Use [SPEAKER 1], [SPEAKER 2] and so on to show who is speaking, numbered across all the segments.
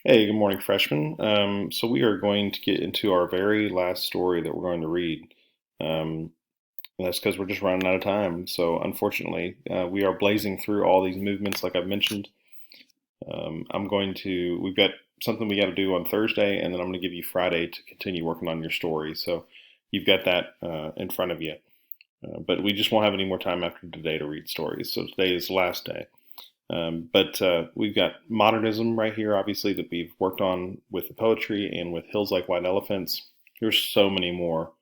[SPEAKER 1] Hey, good morning, freshmen. So we are going to get into our very last story that we're going to read. And that's because we're just running out of time. So unfortunately, we are blazing through all these movements, like I've mentioned. We've got something we got to do on Thursday, and then I'm going to give you Friday to continue working on your story. So you've got that in front of you. But we just won't have any more time after today to read stories. So today is the last day. But we've got modernism right here, obviously, that we've worked on with the poetry and with Hills Like White Elephants. There's so many more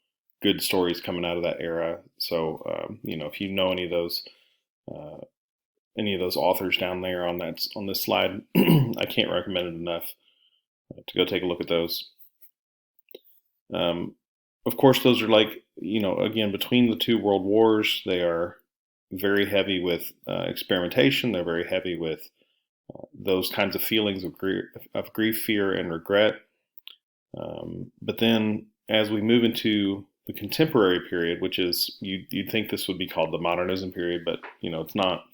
[SPEAKER 1] good stories coming out of that era. So, if you know uh, any of those authors down there on this slide, I can't recommend it enough to go take a look at those. Um, of course, those are like, again, between the two world wars, they are very heavy with experimentation. They're very heavy with those kinds of feelings of grief, fear, and regret. But then, as we move into the contemporary period, which is you'd think this would be called the modernism period, but it's not.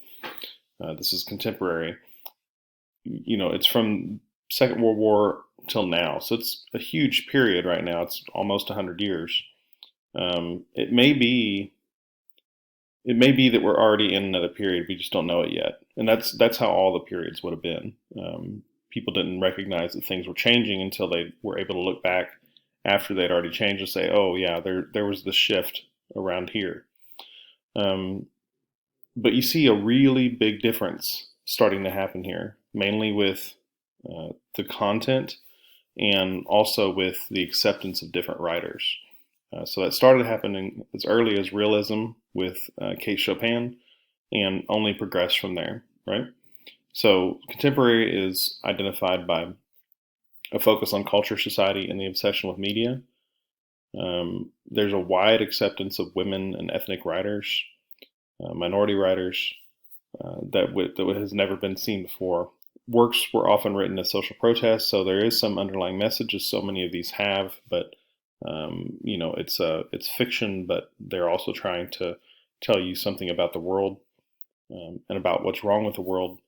[SPEAKER 1] This is contemporary. It's from Second World War till now, so it's a huge period right now. It's almost 100 years. It may be that we're already in another period. We just don't know it yet, and that's how all the periods would have been. People didn't recognize that things were changing until they were able to look back after they'd already changed and say, "Oh yeah, there was this shift around here." Um, but you see a really big difference starting to happen here, mainly with the content and also with the acceptance of different writers. So that started happening as early as realism with Kate Chopin and only progressed from there, right? So contemporary is identified by a focus on culture, society, and the obsession with media. There's a wide acceptance of women and ethnic writers, minority writers, that has never been seen before. Works were often written as social protests, so there is some underlying message, as so many of these have, but it's fiction, but they're also trying to tell you something about the world and about what's wrong with the world.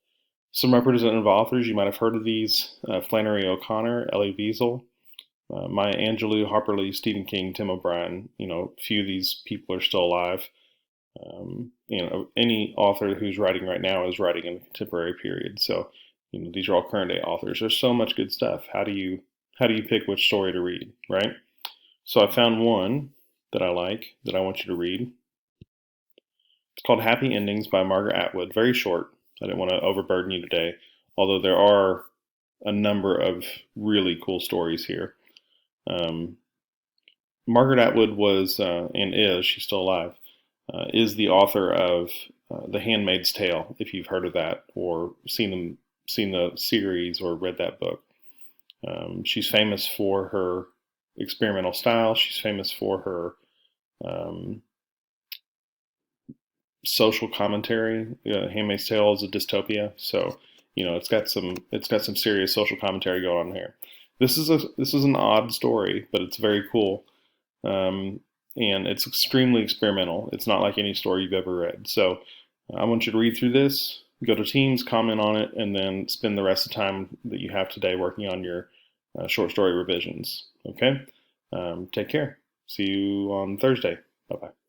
[SPEAKER 1] Some representative authors, you might have heard of these: Flannery O'Connor, Elie Wiesel, Maya Angelou, Harper Lee, Stephen King, Tim O'Brien. A few of these people are still alive. Any author who's writing right now is writing in the contemporary period. So, these are all current day authors. There's so much good stuff. How do you pick which story to read, right? So I found one that I like that I want you to read. It's called Happy Endings by Margaret Atwood. Very short. I didn't want to overburden you today, although there are a number of really cool stories here. Um, Margaret Atwood was and is, she's still alive, is the author of The Handmaid's Tale, if you've heard of that or seen the series or read that book. She's famous for her experimental style. She's famous for her um, social commentary. Handmaid's Tale is a dystopia, so it's got some serious social commentary going on here. This is an odd story, but it's very cool, um, and it's extremely experimental. It's not like any story you've ever read. So I want you to read through this, go to Teams, comment on it, and then spend the rest of the time that you have today working on your short story revisions. Okay? Take care. See you on Thursday. Bye bye.